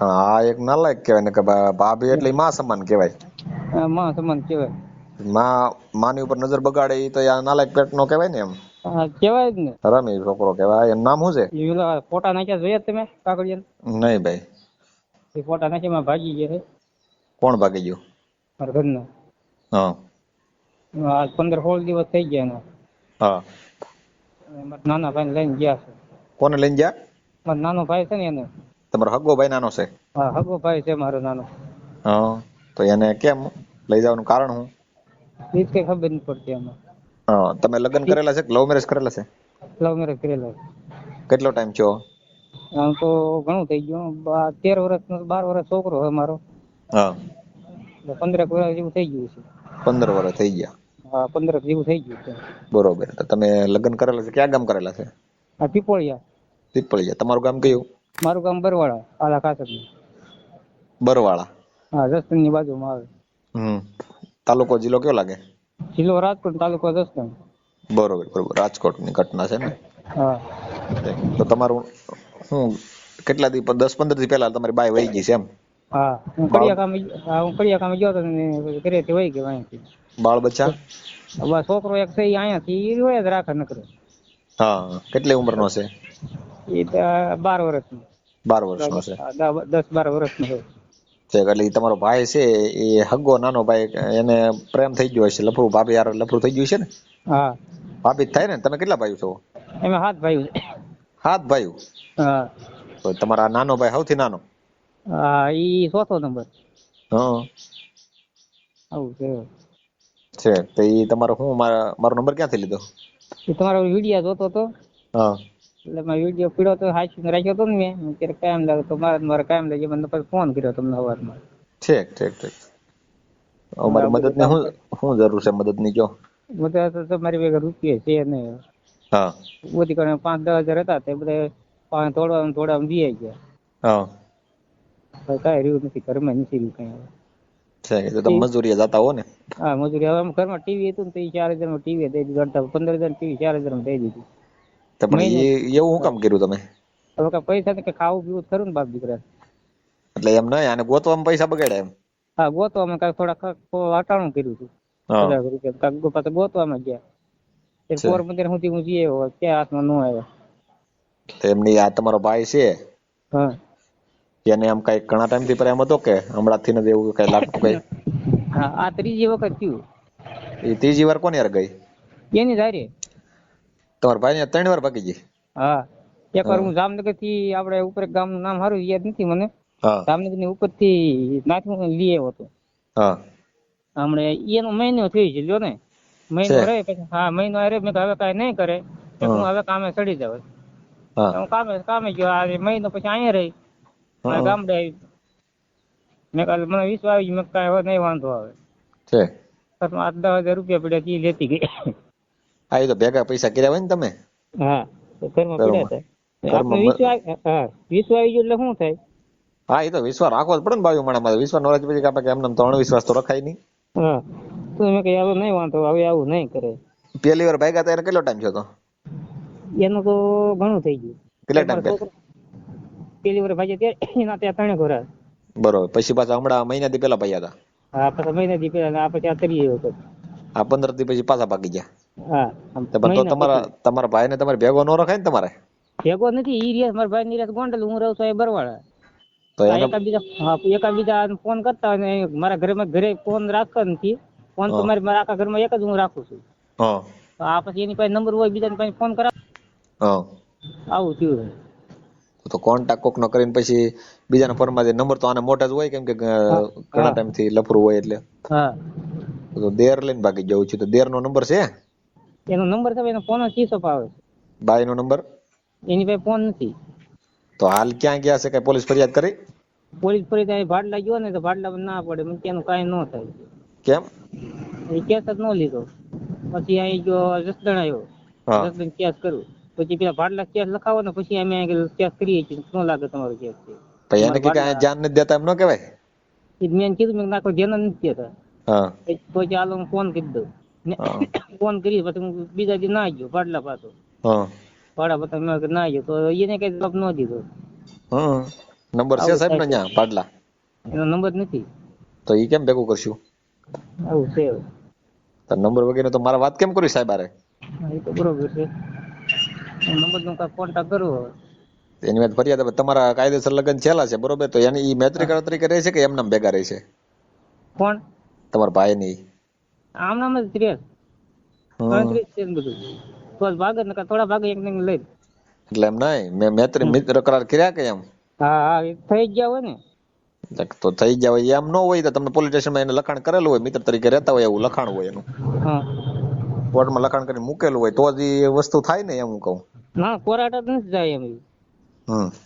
હા એક નાલાયક કહેવાય ને કે ભાભી એટલે માં સમાન કહેવાય. માં સમાન કહેવાય. માની ઉપર નજર બગાડે એ તો આ નાલાયક પેટ નો કહેવાય ને એમ. હા કહેવાય જ ને. રમી છોકરો કહેવાય. એનું નામ શું છે? એ ઓલા ફોટા નાખ્યા જોયા તમે કાગળિયા? નહીં ભાઈ. એ ફોટા નાખ્યા માં ભાગી ગયા છે કોણ ભાગી ગયું? મારા ઘરના. હા 15-16 દિવસ થઈ ગયા એના. હા મારા નાના ભાઈને લઈને ગયા છે. કોને લઈને ગયા? મારો નાનો ભાઈ છે ને એને. તમારો હગો ભાઈ નાનો છે? હા હગો ભાઈ છે મારો નાનો. હા તો એને કેમ લઈ જવાનું કારણ શું? એ કઈ ખબર નથી પડતી એમાં. હા તમે લગ્ન કરેલા છે કે લવ મેરેજ કરેલા છે? લવ મેરેજ કરેલા. કેટલો ટાઈમ થયો? આમ તો ઘણું થઈ ગયું. 13 વર્ષ 12 વર્ષ છોકરો હોય મારો. હા 15 વર્ષ જેવું થઈ ગયું છે. 15 વર્ષ થઈ ગયા. હા 15 જેવું થઈ ગયું છે. બરોબર. તો તમે લગ્ન કરેલા છે ક્યાં ગામ કરેલા છે? આ પીપળિયા. પીપળિયા. તમારું ગામ કયું? મારું ગામ બરવાળા આલા ખાતર. બરવાળા. હા જસદણની બાજુમાં આવે. તાલુકો જિલ્લો કયો લાગે? જિલ્લો રાજકોટ, તાલુકો જસદણ. બરોબર બરોબર. રાજકોટની ઘટના છે ને? હા. તો તમારું શું કેટલા દી 10-15 દી પહેલા તમારી બાઈ વહી ગઈ છે એમ? હા હું કડિયા કામે ગયો તો ને ઘરેથી વહી ગયો અહીંથી. બાળ બચ્ચા? બસ છોકરો એક છે અહીંયાથી એ હોય જ રાખે નકરે. હા કેટલી ઉંમરનો છે? એ 12 વર્ષનો. 12 વર્ષનો છે. 10-12 વર્ષનો હોય. એટલે ઈ તમારો ભાઈ છે એ હગો નાનો ભાઈ એને પ્રેમ થઈ ગયો હશે, લફરું ભાભી યાર લફરું થઈ ગયું છે ને? હા ભાભી જ થાય ને? તમે કેટલા ભાઈઓ છો? એમાં 7 ભાઈ. 7 ભાઈઓ? હા તો તમારા નાનો ભાઈ સૌથી નાનો? હા ઈ 4થો નંબર. હા આવું છે. છે તો ઈ તમારો હું મારો નંબર ક્યાંથી લીધો? એ તમારો વિડીયો જોતો તો હા એટલે મેં વિડીયો પીડ્યો તો હાચવીને રાખ્યો તો ને મેં ક્યારેક કાયમ લાગે તો મારે કાયમ લાગે મને પછી ફોન કર્યો તમને સવારમાં. ઠીક ઠીક ઠીક. અમારી બધું મદદની કામ શું જરૂર છે મદદની જો? બધા તો તમારી ભેગા રૂપિયા છે નહીં. હા બધી કરીને 5-10 હજાર હતા તે બધા થોડા દઈ ગયા. હા કાંઈ રહ્યું નથી ઘરમાં નથી રહ્યું કઈ. છે તો તમે મજૂરીએ જતા હો ને? હા મજૂરી. હવે ઘરમાં ટીવી હતું ને તો 4,000 માં ટીવી દઈ દીધું. 15,000 ટીવી 4,000 માં દઈ દીધું. તો પણ મહિને એવું શું કામ કર્યું તમે? હવે કઈ પૈસા ને ખાવું પીવું ખરું ને બાપ દીકરા. એટલે એમ નહીં આને ગોતવામાં પૈસા બગાડ્યા એમ? હા ગોતવામાં કાંઈક થોડા અટાણું કર્યું હતું. હા 50 રૂપિયા કાંઈક પાછા ગોતવામાં ગયા. પોરબંદર સુધી હું જઈએ ત્યાં હાથમાં ન આવ્યા. એમની આ તમારો ભાઈ છે હા એને આમ કઈ ઘણા ટાઈમ થી પ્રેમ હતો કે હમણાં થી નથી એવું કઈ લાગતું કઈ? હા આ ત્રીજી વખત થયું. એ ત્રીજી વાર કોની યાર ગઈ? એની ધારે. તમારા ભાઈ ને 3 વાર ભાગી ગઈ? હા એક વાર હું જામનગર થી આપડે ઉપર ગામ નું નામ સારું યાદ નથી મને. હા જામનગર ની ઉપર થી નાથું લઈ આવ્યો હતો. હા હમણે એનો મહિનો થઈ છે લ્યો ને. મહિનો છે રહે પછી હા મહિનો રહે મેં હવે કાંઈ નહીં કરે કે હું હવે કામે ચડી જાવ. હા હું કામે ગયો. આ મહિનો પછી અહીંયા રહી ગામડે આવી. મેં કાલે મને વિશ્વાસ આવી ગયો. મેં કાંઈ હવે નહીં વાંધો આવે. છે 8-10 હજાર રૂપિયા પડ્યા તી લેતી ગઈ. આ એ તો ભેગા પૈસા કર્યા હોય ને તમે? હા ઘરમાં પડ્યા હતા. આપણે ઘરમાં વિશ્વાસ આવી ગયો એટલે શું થાય? હા એ તો વિશ્વાસ રાખવો જ પડે ને બાજુ માણસ. વિશ્વાસ નો પછી આપણે એમને તો અણવિશ્વાસ તો રખાય નહીં. હા તો મેં કહ્યું હવે નહીં વાંધો, હવે આવું નહીં કરે. પહેલી વાર ભાગ્યા ત્યારે કેટલો ટાઈમ થયો હતો? એનું તો ઘણું થઈ ગયું. કેટલા એક મારો ટાઈમ પહેલા? છોકરો પેલી વાર ભાગ્યા ત્યારે એના ત્યાં 3 ઘોડા. બરોબર. પછી પાછા હમણાં મહિનાથી પેલા ભાગ્યા હતા? હા પાછા મહિનાથી પેલા આ પછી આ 3 વખત. આ 15 દી પછી પાછા ભાગી ગયા? હા તો મહિના પછી. તમારા ભાઈ ને તમારે ભેગો ન રખાય ને તમારે? ભેગો નથી. ઈ રહ્યા મારા ભાઈ ની રહ્યા ગોંડલ, હું રહું છું એ બરવાળા. તો એને એકાબીજા ફોન કરતા હોય ને મારા ઘરે ફોન રાખતા નથી. ફોન તો મારા આખા ઘરમાં એક જ હું રાખું છું. આ પછી એની પાસે નંબર હોય બીજાની પાસે ફોન કરાવ. આવું થયું. તો કોન્ટેક્ટ કોક નો કરીને પછી બીજાના ફોનમાં નંબર તો આને મોટા જ હોય કેમ કે ઘણા ટાઈમ થી લફરું હોય એટલે. હા તો દેર લઈને ભાગી જવું છે. તો દેર નો નંબર છે? એનો નંબર છે એનો ફોન ચીસો પાવે. બાઈ નો નંબર? એની પાસે ફોન નથી. તો હાલ ક્યાં ગયા છે? કઈ પોલીસ ફરિયાદ કરી? પોલીસ ફરિયાદ ભાડલા ગયો ને તો ભાડલા ના પડે. મને ત્યાંનું કાંઈ ન થાય. કેમ? એ કેસ જ ન લીધો. પછી અહીં જો જસદણ આવ્યો. જસદણ કેસ કરું પછી પેલા ભાડલા કેસ લખાવો ને પછી અમે કેસ કરીએ છીએ. શું લાગે તમારો કેસ છે? ભાઈ એને કે ધ્યાન નથી દેતા એમ ન કહેવાય? મેં કીધું મેં નાખો ધ્યાન નથી દેતા. તો ચાલો હું ફોન કરી દઉં. ફોન કરી પછી હું બીજા દી ના ગયો ભાડલા પાછો. ભાડા બતા ના ગયો તો એને કઈ જવાબ ન દીધો. નંબર છે સાહેબ ને ત્યાં પાડલા? એનો નંબર નથી. તો ઈ કેમ ભેગું કરશું? આવું છે. તો નંબર વગેરે તો મારે વાત કેમ કરવી સાહેબ? અરે એ તો બરોબર છે. નંબર નો કાંઈ કોન્ટેક્ટ કરવો હવે. એની વાત ફરિયાદ હવે તમારા કાયદેસર લગ્ન છેલ્લા છે બરોબર, તો એની ઈ મૈત્રી કરાર તરીકે રહે છે કે એમ નામ ભેગા રહે છે? કોણ? તમારા ભાઈ ની? આમ નામ જ 30 35 છે ને બધું. તો જ ભાગે ને થોડા ભાગે એક ને લઈ. એટલે એમ નહીં, મેં મૈત્રી મિત્ર કરાર કર્યા કે એમ? હા એ થઈ જ ગયા હોય ને. તો થઈ ગયા હોય એમ ન હોય તો તમને પોલીસ સ્ટેશનમાં એને લખાણ કરેલું હોય, મિત્ર તરીકે રહેતા હોય એવું લખાણ હોય એનું. હા કોર્ટમાં લખાણ કરીને મૂકેલું હોય તો જ એ વસ્તુ થાય ને, એમ હું કહું. ના કોર્ટ જ નથી જાય એમ.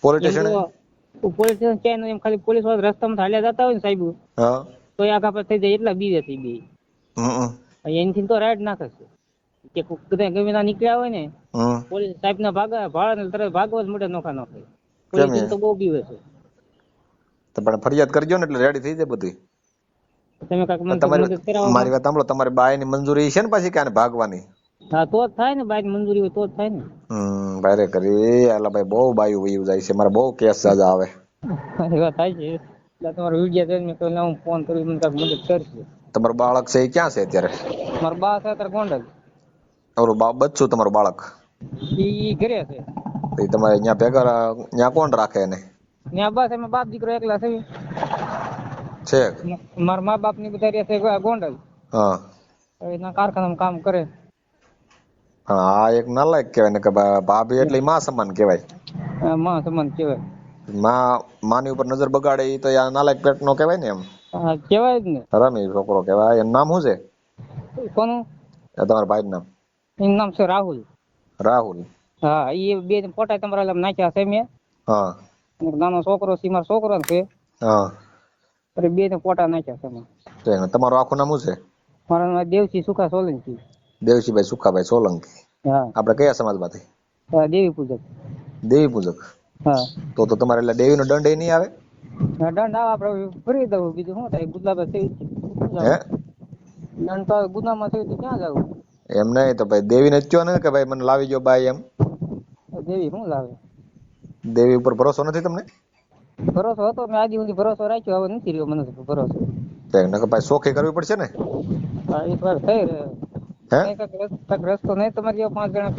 Police station? પોલીસ સ્ટેશન ક્યાંય નહીં, એમ ખાલી પોલીસ વાળા રસ્તામાં ચાલ્યા જતા હોય ને સાહેબ, હા તો આગા પર થઈ જાય એટલા બીવે થઈ બે. એનથી તો રાઈડ નાખે છે કે કદાચ ગમે ના નીકળ્યા હોય ને પોલીસ સાહેબ ના ભાડા ને તરત ભાગવા જ મોટે નોખા નોખે. પોલીસ તો બહુ બીવે છે. તો પણ ફરિયાદ કરજો ને એટલે રેડી થઈ જાય બધી. તમે કાંઈક મદદ કરાવો. મારી વાત સાંભળો, તમારી બાય ની મંજૂરી છે ને પાછી કે આને ભાગવાની? હા તો જ થાય ને, બાય મંજૂરી હોય તો જ થાય ને. ભાઈ કરી આલા ભાઈ બહુ બાયું વયું જાય છે, મારે બહુ કેસ સાજા આવે. એ વાત થાય છે. તમારો વિડીયો જોઈને તો હું ફોન કરી મને કાંઈક મદદ કરશે. તમારું બાળક છે એ ક્યાં છે અત્યારે? મારો બા છે અત્યારે ગોંડલ. ઓલું બચ્ચું તમારું બાળક ઈ ઘરે છે. એ તમારે અહીંયા ભેગા ત્યાં કોણ રાખે એને? ત્યાં બસ એમાં બાપ દીકરો એકલા છે. મારા મા બાપ ની બધા રહે છે ગોંડલ. હા એના કારખાનામાં કામ કરે. હા એક નાલાયક કહેવાય ને, કે ભાભી એટલે માં સમાન કહેવાય. માં સમાન કહેવાય. માની ઉપર નજર બગાડે એ તો આ નાલાયક પેટ નો કહેવાય ને એમ. હા કહેવાય જ ને. રમી છોકરો કહેવાય. એનું નામ શું છે? કોનું? તમારા ભાઈ નામ? એનું નામ છે રાહુલ. રાહુલ? હા એ બે ફોટા તમારા નાખ્યા છે મેં. હા નાનો છોકરો છે, મારો છોકરો છે. હા બે ને ફોટા નાખ્યા છે. તમારું આખું નામ શું છે? મારું નામ દેવસિંહ સુખા સોલંકી. દેવસિંહભાઈ સુખાભાઈ સોલંકી. હા. આપણે કયા સમાજમાંથી? દેવી પૂજક. દેવી પૂજક? હા. તો તમારે એટલે દેવી નો દંડ નહીં આવે? દંડ આવે, આપડે ફરી દઉં, બીજું શું થાય? ગુલાબ થઈ હે દંડ તો ગુનામાં થયું તો ક્યાં જવું? એમ નહીં તો ભાઈ દેવી ને જ કયો ને કે ભાઈ મને લાવી જો બાઈ એમ. દેવી શું લાવે? દેવી ઉપર ભરોસો નથી તમને? ભરોસો હતો, મેં આજી સુધી ભરોસો રાખ્યો, હવે નથી રહ્યો મને ભરોસો. ભાઈ સોખી કરવી પડશે ને? હા એક વાર થઈ રસ્તો નહીં તમારે જેવા 5 જણા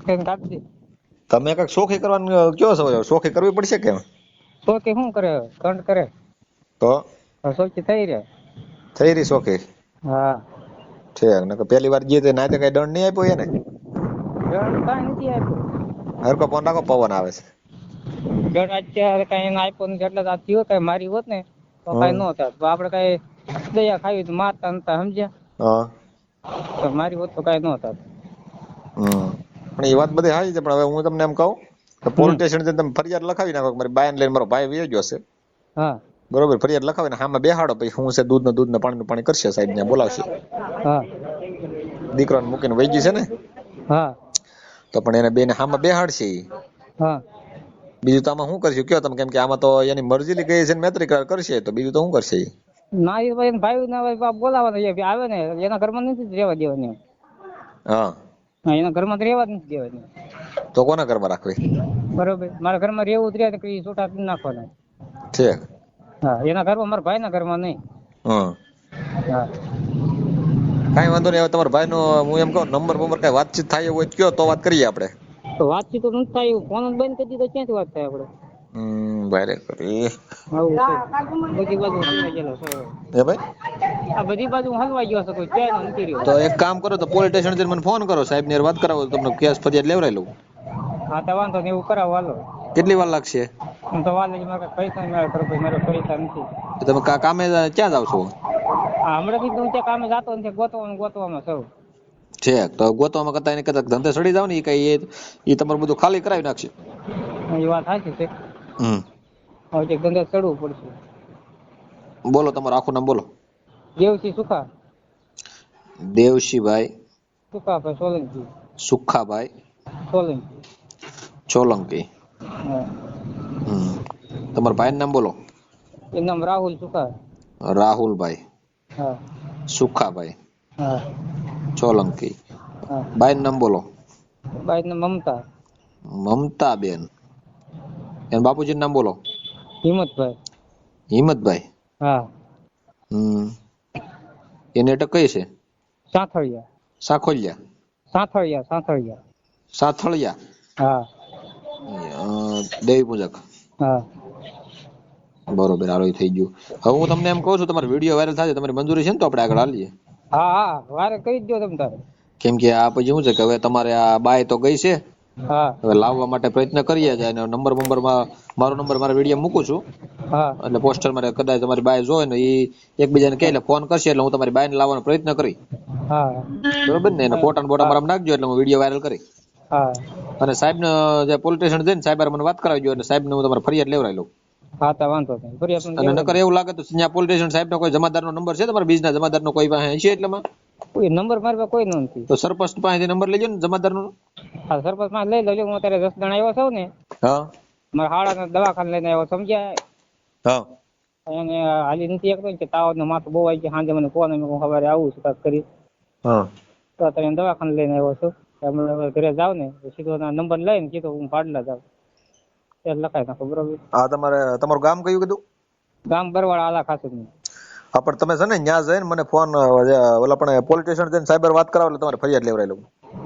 કઈ કાઢી દે. તમે કઈક સોખી કરવાનું કયો છો? સોખી કરવી પડશે કેમ? સોખી શું કરે? દંડ કરે તો સોખી થઈ રહે. થઈ રહી સોખી? હા છે પેલી વાર જે ના કઈ દંડ નહીં આપ્યો એને? દંડ કાંઈ નથી આપ્યો. હરકો ફોન રાખો, પવન આવે છે. દંડ અત્યારે કઈ એને આપ્યો નથી, એટલે આ થયો કઈ મારી હોત ને તો કઈ ન થાય. આપડે કઈ દયા ખાવી તો મારતા નતા, સમજ્યા? તો મારી હોત તો કઈ ન થાય. પણ એ વાત બધી હારી છે, પણ હવે હું તમને એમ કહું કે પોલીસ સ્ટેશન તમે ફરિયાદ લખાવી નાખો. મારી બાયન લઈને મારો ભાઈ વયો ગયો છે. હા બરોબર, ફરિયાદ લખાવીને હામાં બેહાડો, પછી હું છે દૂધ ને પાણી કરશે, સાહેબ ને બોલાવશે. હા દીકરાને મૂકીને વહી ગઈ છે ને? હા તો પણ એને બેને હામાં બેહાડશે. હા બીજું તો આમાં શું કરશું કયો તમે? કેમ કે આમાં તો એની મરજી ગઈ છે, મૈત્રી કરાર કરશે, તો બીજું તો શું કરશે? ના એ ભાઈ ના બોલાવાના આવે ને, એના ઘરમાં નથી રહેવા દેવાની. હા એના ઘરમાં તો રહેવા જ નથી દેવાની. તો કોના ઘરમાં રાખવી? બરોબર, મારા ઘરમાં રહેવું જ રહે, છોટા નાખવાના છે. હા એના ઘરમાં, મારા ભાઈ ના ઘરમાં નહીં. હા કઈ વાંધો નહીં. હવે તમારા ભાઈ નો હું એમ કહું નંબર કઈ વાતચીત થાય હોય કયો તો વાત કરીએ આપણે. તો વાતચીત તો નથી થાય, ફોન બંધ કરી દીધો, ક્યાંથી વાત થાય આપણે? ભાઈ કરી બધી બાજુ હલવાઈ ગયેલો છે. એ ભાઈ આ બધી બાજુ હલવાઈ ગયો છે, કોઈ ક્યાંય નથી રહ્યો. તો એક કામ કરો, તો પોલીસ સ્ટેશન જઈને મને ફોન કરો, સાહેબ ની વાત કરાવો, તમને કેસ ફરિયાદ લેવરાઈ લઉં. હા તો વાંધો નહીં, એવું કરાવો હાલો. કેટલી વાર લાગશે? હું તો વાર લાગી, મારે પૈસા મેળવ કરો, મારે પૈસા નથી. તો તમે કામે ક્યાં જાવ છો? હમણાંથી હું ત્યાં કામે જતો નથી, ગોતવામાં સૌ છે. તો ગોતવામાં કરતા એને કદાચ ધંધે સડી જાવ ને, એ કઈ એ તમારું બધું ખાલી કરાવી નાખશે. એ વાત સાચી છે. હવે ધંધે ચડવું પડશે. બોલો તમારું આખું નામ બોલો. દેવસિંહ સુખા. દેવસિંહભાઈ સુખાભાઈ સોલંકી. સુખાભાઈ સોલંકી. સોલંકી. તમારા ભાઈ નામ બોલો. એનું નામ રાહુલ સુખા. રાહુલભાઈ. હા. સુખાભાઈ. હા. સોલંકી. હા. બાઈ નામ બોલો. બાઈ નામ મમતા. મમતા બેન. એના બાપુજી નામ બોલો. હિંમતભાઈ. હિંમતભાઈ. હા. એની અટક કઈ છે? સાંથળિયા. સાખોલિયા. સાંથળિયા. સાથળિયા. હા. દેવી પૂજક. હા. બરોબર, હાલો ઈ થઈ ગયું. હવે હું તમને એમ કહું છું, તમારો વિડીયો વાયરલ થાય, તમારી મંજૂરી છે ને? તો આપણે આગળ હાલીએ. હા વારે કરી જ દો તમ તારે. કેમ કે આ પછી શું છે કે હવે તમારે આ બાય તો ગઈ છે, હા. હવે લાવવા માટે પ્રયત્ન કરીએ જાય. નંબર મારો નંબર મારા વિડીયો મૂકું છું, હા. એટલે પોસ્ટર મારે કદાચ તમારી બાય જોઈ ને એ એકબીજાને કહે એટલે ફોન કરશે, એટલે હું તમારી બાયને લાવવાનો પ્રયત્ન કરી. હા. બરોબર ને? એને ફોટા બોટા મારા નાખજો એટલે હું વિડીયો વાયરલ કરી. હા. અને સાહેબ ને જે પોલીસ સ્ટેશન જઈને સાહેબ મને વાત કરાવજો, એટલે સાહેબ ને હું તમારે ફરિયાદ લેવડાવી લઉં. હા તો વાંધો નહીં. ફરિયાદ અને નકર એવું લાગે તો ત્યાં પોલીસ સ્ટેશન સાહેબ નો કોઈ જમાદાર નો નંબર છે તમારા બીજના જમાદાર નો કોઈ પાસે છે? એટલેમાં કોઈ નંબર મારી પાસે કોઈ નથી. તો સરપંચ પાસેથી નંબર લેજો ને જમાદાર નો. હા સરપંચ માં લઈ લો. હું અત્યારે 10 જણા આવ્યો છું ને. હા. મારા હાડાના દવાખાને લઈને આવ્યો, સમજ્યા? હા. એને હાલી નથી એકતો કે તાવ નો માથું બહુ આવી ગયો. સાંજે મને ફોન હું સવારે આવું છું કાક કરી. હા. તો અત્યારે દવાખાને લઈને આવ્યો છું. તમે ઘરે જાવ ને સીધો નંબર લઈને કીધો હું પાડલા જાઉં ત્યારે લખાઈ નાખો. બરોબર? આ તમારું ગામ કયું કીધું? ગામ બરવાળા આલા ખાસ જ નહીં. હા, પણ તમે છે ને ત્યાં જઈને મને ફોન ઓલા પણ પોલીસ સ્ટેશન જઈને સાયબર વાત કરાવો એટલે તમારે ફરિયાદ લેવડાવી લઉં.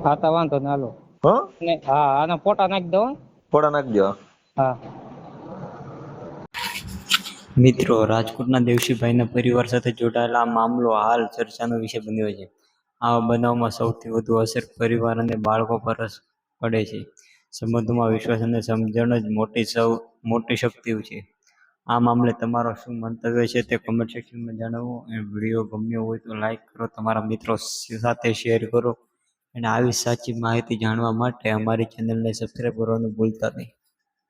હા તો વાંધો ને હાલો. હા. હા આના ફોટા નાખી દો. ફોટા નાખજો. હા. મિત્રો, રાજકોટના દેવશીભાઈના પરિવાર સાથે જોડાયેલા આ મામલો હાલ ચર્ચાનો વિષય બન્યો છે. આવા બનાવમાં સૌથી વધુ અસર પરિવાર અને બાળકો પર જ પડે છે. સંબંધોમાં વિશ્વાસ અને સમજણ જ મોટી શક્તિ છે. આ મામલે તમારો શું મંતવ્ય છે તે કમેન્ટ સેક્શનમાં જણાવો. અને વિડીયો ગમ્યો હોય તો લાઈક કરો, તમારા મિત્રો સાથે શેર કરો અને આવી સાચી માહિતી જાણવા માટે અમારી ચેનલને સબસ્ક્રાઈબ કરવાનું ભૂલતા નહીં.